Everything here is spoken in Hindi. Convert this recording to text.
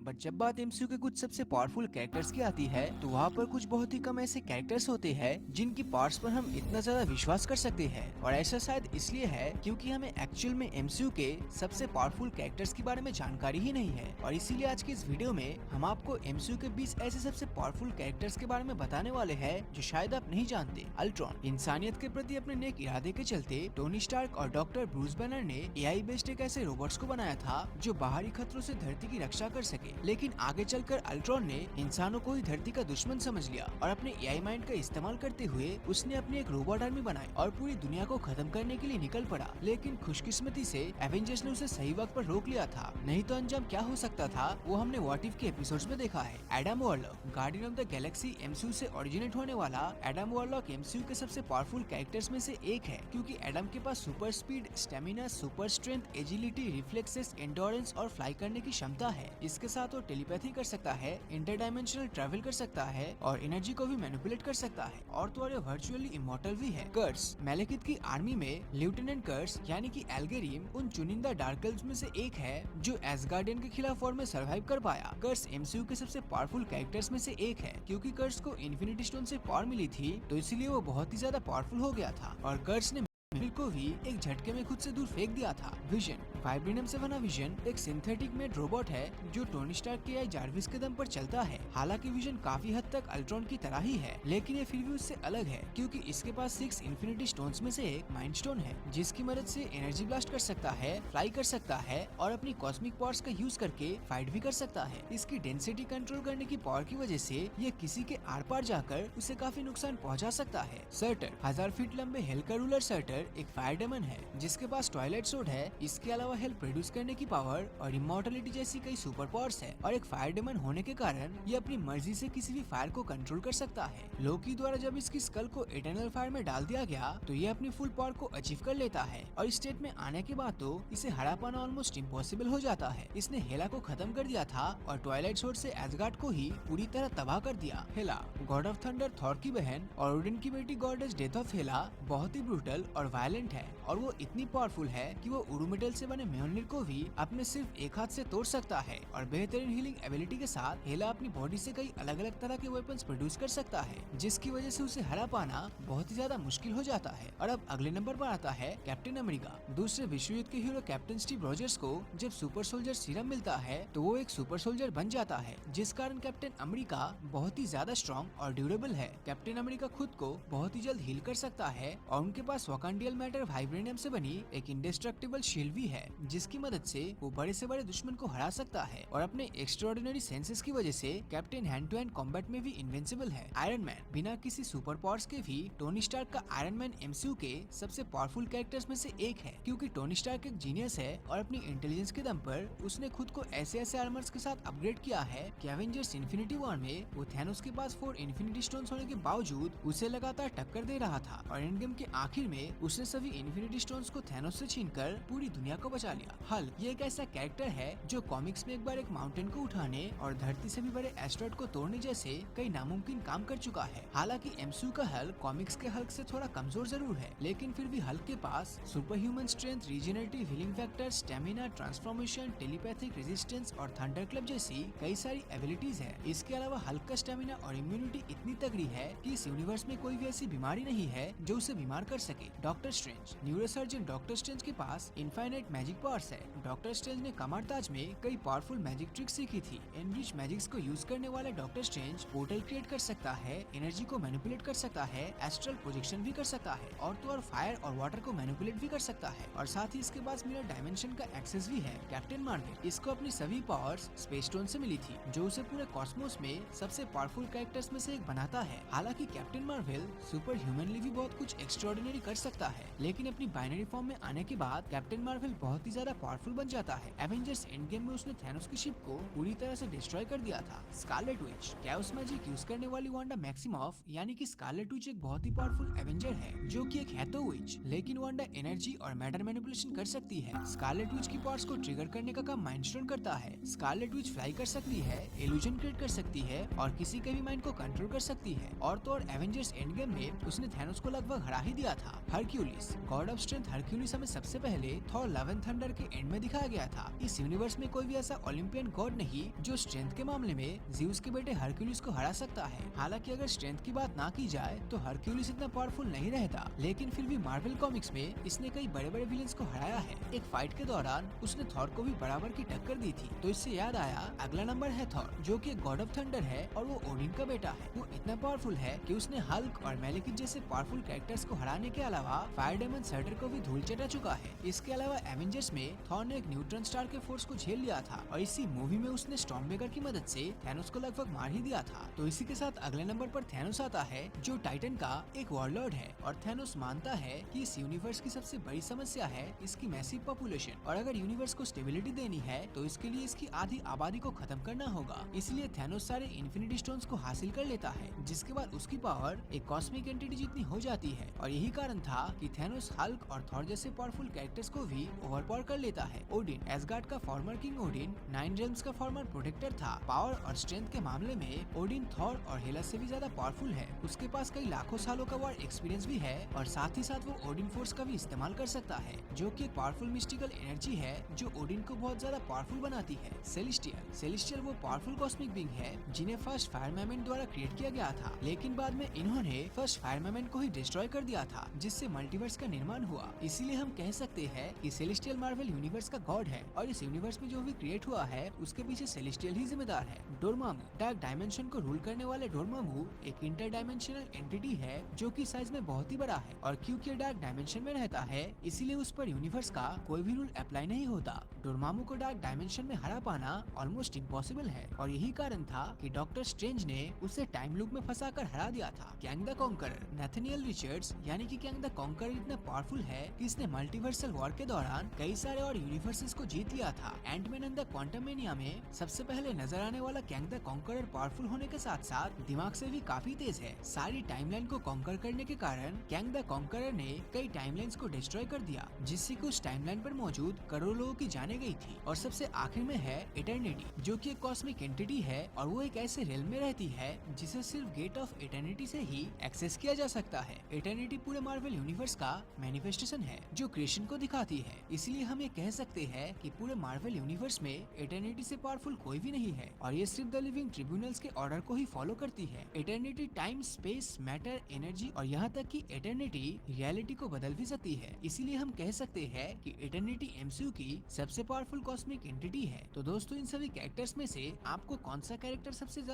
बट जब बात एमसीयू के कुछ सबसे पावरफुल कैरेक्टर्स की आती है तो वहाँ पर कुछ बहुत ही कम ऐसे कैरेक्टर्स होते हैं जिनकी पार्ट्स पर हम इतना ज्यादा विश्वास कर सकते हैं। और ऐसा शायद इसलिए है क्योंकि हमें एक्चुअल में एमसीयू के सबसे पावरफुल कैरेक्टर्स के बारे में जानकारी ही नहीं है। और इसीलिए आज की इस वीडियो में हम आपको एमसीयू के 20 ऐसे सबसे पावरफुल कैरेक्टर्स के बारे में बताने वाले हैं जो शायद आप नहीं जानते। अल्ट्रॉन इंसानियत के प्रति अपने नेक इरादे के चलते टोनी स्टार्क और डॉक्टर ब्रूस बैनर ने एआई बेस्ड एक ऐसे रोबोट्स को बनाया था जो बाहरी खतरों से धरती की रक्षा कर सके। लेकिन आगे चलकर अल्ट्रॉन ने इंसानों को ही धरती का दुश्मन समझ लिया और अपने एआई माइंड का इस्तेमाल करते हुए उसने अपनी एक रोबोट आर्मी बनाई और पूरी दुनिया को खत्म करने के लिए निकल पड़ा। लेकिन खुशकिस्मती से एवेंजर्स ने उसे सही वक्त पर रोक लिया था, नहीं तो अंजाम क्या हो सकता था वो हमने व्हाट इफ के एपिसोड्स में देखा है। Adam warlock guardian of the Galaxy MCU से ओरिजिनेट होने वाला एडम वॉरलॉक एमसीयू के सबसे पावरफुल कैरेक्टर्स में से एक है क्योंकि एडम के पास super speed, stamina, super strength, agility, reflexes, endurance और फ्लाई करने की क्षमता है। इसके साथ वो टेलीपैथी कर सकता है, इंटरडायमेंशनल ट्रैवल कर सकता है और एनर्जी को भी मैनिपुलेट कर सकता है और तो और वर्चुअली इमॉर्टल भी है। कर्स मैलेकिथ की आर्मी में लेफ्टिनेंट कर्स यानी कि एल्गेरिम उन चुनिंदा डार्क एल्व्स में से एक है जो एसगार्डियन के खिलाफ वॉर में सर्वाइव कर पाया। कर्स एमसीयू के सबसे पावरफुल कैरेक्टर्स में से एक है क्योंकि कर्स को इन्फिनिटी स्टोन से पावर मिली थी तो इसलिए वो बहुत ही ज्यादा पावरफुल हो गया था और कर्स ने मिल को भी एक झटके में खुद से दूर फेंक दिया था। विजन वाइब्रेनियम से बना विजन एक सिंथेटिक मेड रोबोट है जो टोनी स्टार्क के एआई जार्विस के दम पर चलता है। हालांकि विजन काफी हद तक अल्ट्रॉन की तरह ही है लेकिन ये फिर भी उससे अलग है क्योंकि इसके पास 6 इन्फिनिटी स्टोन्स में से एक माइंड स्टोन है जिसकी मदद से एनर्जी ब्लास्ट कर सकता है, फ्लाई कर सकता है और अपनी कॉस्मिक पावर्स का यूज करके फाइट भी कर सकता है। इसकी डेंसिटी कंट्रोल करने की पावर की वजह से ये किसी के आर पार जाकर उसे काफी नुकसान पहुँचा सकता है। सर्टर 1000 फीट लंबे हेल का रूलर सर्टर एक फायर डेमन है जिसके पास ट्वाइलाइट सोड है। इसके अलावा हेल प्रोड्यूस करने की पावर और इमॉर्टलिटी जैसी कई सुपर पावर्स है और एक फायर डेमन होने के कारण ये अपनी मर्जी से किसी भी फायर को कंट्रोल कर सकता है। लोकी द्वारा जब इसकी स्कल को इटर्नल फायर में डाल दिया गया तो ये अपनी फुल पावर को अचीव कर लेता है और इस स्टेट में आने के बाद तो इसे हरा पाना ऑलमोस्ट इम्पॉसिबल हो जाता है। इसने हेला को खत्म कर दिया था और ट्वाइलाइट सोड से एसगार्ड को ही पूरी तरह तबाह कर दिया। हेला गॉड ऑफ थंडर थॉर की बहन और ओडिन की बेटी गॉडेस डेथ ऑफ हेला बहुत ही ब्रूटल और वायलेंट है और वो इतनी पावरफुल है कि वो उडू मेटल से बने म्योलनिर को भी अपने सिर्फ एक हाथ से तोड़ सकता है और बेहतरीन हीलिंग एबिलिटी के साथ हेला अपनी बॉडी से कई अलग अलग तरह के वेपन्स प्रोड्यूस कर सकता है जिसकी वजह से उसे हरा पाना बहुत ही ज्यादा मुश्किल हो जाता है। और अब अगले नंबर पर आता है कैप्टन अमेरिका। दूसरे विश्व युद्ध के हीरो कैप्टन स्टीव रॉजर्स को जब सुपर सोल्जर सीरम मिलता है तो वो एक सुपर सोल्जर बन जाता है जिस कारण कैप्टन अमेरिका बहुत ही ज्यादा स्ट्रॉन्ग और ड्यूरेबल है। कैप्टन अमेरिका खुद को बहुत ही जल्द हील कर सकता है और उनके पास वकांडियल मैटर वाइब्रेनियम से बनी एक इंडेस्ट्रक्टिबल शील्ड भी है जिसकी मदद से वो बड़े से बड़े दुश्मन को हरा सकता है और अपने एक्स्ट्राऑर्डिनरी सेंसेस की वजह से captain hand to hand combat में भी इनविंसिबल है। आयरन मैन बिना किसी सुपर पावर्स के भी टोनी स्टार्क का आयरन मैन एमसीयू के सबसे पावरफुल कैरेक्टर्स में से एक है क्योंकि टोनी स्टार्क एक जीनियस है और अपनी इंटेलिजेंस के दम पर उसने खुद को ऐसे ऐसे आर्मर्स के साथ अपग्रेड किया है कि एवेंजर्स इन्फिनिटी वॉर में वो थैनोस के पास 4 इन्फिनिटी स्टोन्स होने के बावजूद उसे लगातार टक्कर दे रहा था और एंड गेम के आखिर में उसने सभी इन्फिनिटी स्टोन्स को थैनोस से छीनकर पूरी दुनिया को बचा लिया। हल्क ये एक ऐसा कैरेक्टर है जो कॉमिक्स में एक बार एक माउंटेन को उठाने और धरती से भी बड़े एस्ट्रॉइड को तोड़ने जैसे कई नामुमकिन काम कर चुका है। हालांकि एमसीयू का हल्क कॉमिक्स के हल्क से थोड़ा कमजोर जरूर है लेकिन फिर भी हल्क के पास super human strength, regenerative healing factor, stamina, transformation, telepathic resistance और थंडर क्लब जैसी कई सारी एबिलिटीज है। इसके अलावा हल्क का स्टेमिना और इम्यूनिटी इतनी तगड़ी है कि इस यूनिवर्स में कोई भी ऐसी बीमारी नहीं है जो उसे बीमार कर सके। Doctor strange neurosurgeon doctor strange के पास इनफाइनाइट मैजिक पावर्स है। डॉक्टर स्ट्रेंज ने कमारताज में कई पावरफुल मैजिक ट्रिक्स सीखी थी। एनरिच मैजिक्स को यूज करने वाला डॉक्टर स्ट्रेंज पोर्टल क्रिएट कर सकता है, एनर्जी को मैनिपुलेट कर सकता है, एस्ट्रल प्रोजेक्शन भी कर सकता है और तो और फायर और वाटर को मैनिपुलेट भी कर सकता है और साथ ही इसके पास मिरर डायमेंशन का एक्सेस भी है। कैप्टन मार्वल इसको अपनी सभी पावर्स स्पेस स्टोन से मिली थी जो उसे पूरे कॉस्मोस में सबसे पावरफुल कैरेक्टर्स में से एक बनाता है। हालांकि कैप्टन मार्वल सुपर ह्यूमनली भी बहुत कुछ एक्स्ट्राऑर्डिनरी कर सकता है लेकिन अपनी बाइनरी फॉर्म में आने के बाद कैप्टन मार्वल बहुत ही ज्यादा पावरफुल बन जाता है। एवेंजर्स एंड गेम में उसने थैनोस की शिप को पूरी तरह से डिस्ट्रॉय कर दिया था। Scarlet Witch chaos magic use करने वाली वांडा मैक्सिमॉफ यानी कि स्कारलेट विच एक बहुत ही पावरफुल एवेंजर है जो कि एक है तो विच लेकिन वांडा एनर्जी और मैटर मैनिपुलेशन कर सकती है। स्कारलेट विच की पावर्स को ट्रिगर करने का काम माइंड स्टोन करता है। स्कारलेट विच फ्लाई कर सकती है, इल्यूजन क्रिएट कर सकती है और किसी के भी माइंड को कंट्रोल कर सकती है और तो और एवेंजर्स एंड गेम में उसने थैनोस को लगभग हरा ही दिया था। हर Hercules. God of strength Hercules हमें सबसे पहले थॉर लव एंड थंडर के एंड में दिखाया गया था। इस यूनिवर्स में कोई भी ऐसा ओलंपियन गॉड नहीं जो स्ट्रेंथ के मामले में ज़्यूस के बेटे हरक्यूलिस को हरा सकता है। हालांकि अगर स्ट्रेंथ की बात ना की जाए तो हरक्यूलिस इतना पावरफुल नहीं रहता, लेकिन फिर भी मार्वल कॉमिक्स में इसने कई बड़े बड़े विलेंस को हराया है। एक फाइट के दौरान उसने थॉर को भी बराबर की टक्कर दी थी। तो इससे याद आया, अगला नंबर है थॉर, जो कि गॉड ऑफ थंडर है और वो ओडिन का बेटा है। वो इतना पावरफुल है कि उसने हल्क और मेलेकिथ जैसे पावरफुल कैरेक्टर्स को हराने के अलावा फायर डेमन सर्टर को भी धूल चटा चुका है। इसके अलावा एवेंजर्स में थॉर ने एक न्यूट्रॉन स्टार के फोर्स को झेल लिया था और इसी मूवी में उसने स्टॉर्मब्रेकर की मदद से थैनोस को लगभग मार ही दिया था। तो इसी के साथ अगले नंबर पर थैनोस आता है, जो टाइटन का एक वॉरलॉर्ड है और थैनोस मानता है कि इस यूनिवर्स की सबसे बड़ी समस्या है इसकी मैसिव पॉपुलेशन, और अगर यूनिवर्स को स्टेबिलिटी देनी है तो इसके लिए इसकी आधी आबादी को खत्म करना होगा। इसलिए थैनोस सारे इन्फिनिटी स्टोन्स को हासिल कर लेता है, जिसके बाद उसकी पावर एक कॉस्मिक एंटिटी जितनी हो जाती है। और यही कारण था कि थैनोस हल्क और थॉर जैसे पावरफुल कैरेक्टर्स को भी ओवरपावर कर लेता है। ओडिन, एसगार्ड का फॉर्मर किंग ओडिन 9 रेल्म्स का फॉर्मर प्रोटेक्टर था। पावर और स्ट्रेंथ के मामले में ओडिन थॉर और हेला से भी ज्यादा पावरफुल है। उसके पास कई लाखों सालों का वॉर एक्सपीरियंस भी है और साथ ही साथ वो ओडिन फोर्स का भी इस्तेमाल कर सकता है, जो कि एक पावरफुल मिस्टिकल एनर्जी है जो ओडिन को बहुत ज्यादा पावरफुल बनाती है। सेलेस्टियल वो पावरफुल कॉस्मिक बीइंग है जिन्हें फर्स्ट फायर मैमेंट द्वारा क्रिएट किया गया था, लेकिन बाद में इन्होंने फर्स्ट फायर मैमेंट को ही डिस्ट्रॉय कर दिया था, जिससे मल्टीवर्स का निर्माण हुआ। इसीलिए हम कह सकते हैं कि सेलेस्टियल मार्वल यूनिवर्स का गॉड है और इस यूनिवर्स में जो भी क्रिएट हुआ है उसके पीछे सेलेस्टियल ही जिम्मेदार है। डोरमामू, डार्क डायमेंशन को रूल करने वाले डोरमामू एक इंटर डायमेंशनल एंटिटी है जो कि साइज में बहुत ही बड़ा है, और क्योंकि डार्क डायमेंशन में रहता है इसीलिए उस पर यूनिवर्स का कोई भी रूल अप्लाई नहीं होता। डोरमामू को डार्क डायमेंशन में हरा पाना ऑलमोस्ट इम्पॉसिबल है और यही कारण था कि डॉक्टर स्ट्रेंज ने उसे टाइम लूप में फंसाकर हरा दिया था। कैंग द कॉन्करर, नैथनियल रिचर्ड्स यानी कि कैंग द कॉन्करर इतना पावरफुल है कि इसने मल्टीवर्सल वॉर के दौरान कई सारे और यूनिवर्सेस को जीत लिया था। एंटमैन एंड द क्वांटममेनिया में सबसे पहले नजर आने वाला कैंग द कॉन्करर पावरफुल होने के साथ साथ दिमाग से भी काफी तेज है। सारी टाइमलाइन को कॉन्कर करने के कारण कैंग द कॉन्करर ने कई टाइमलाइंस को डिस्ट्रॉय कर दिया, जिससे कि उस टाइमलाइन पर मौजूद करोड़ों लोगों की जाने गई थी। और सबसे आखिर में है इटर्निटी, जो कि एक कॉस्मिक एंटिटी है और वो एक ऐसे रेल में रहती है जिसे सिर्फ गेट ऑफ इटर्निटी से ही एक्सेस किया जा सकता है। इटर्निटी पूरे मार्वल यूनिवर्स का मैनिफेस्टेशन है जो क्रिएशन को दिखाती है। इसलिए हम ये कह सकते हैं कि पूरे मार्वल यूनिवर्स में इटर्निटी से पावरफुल कोई भी नहीं है और ये सिर्फ द लिविंग ट्रिब्यूनल्स के ऑर्डर को ही फॉलो करती है। Eternity time, space, matter, energy और यहाँ तक कि इटर्निटी रियलिटी को बदल भी सकती है। इसीलिए हम कह सकते हैं कि इटर्निटी एमसीयू की सबसे पावरफुल कॉस्मिक एंटिटी है। तो दोस्तों, इन सभी कैरेक्टर्स में से आपको कौन सा कैरेक्टर सबसे ज्यादा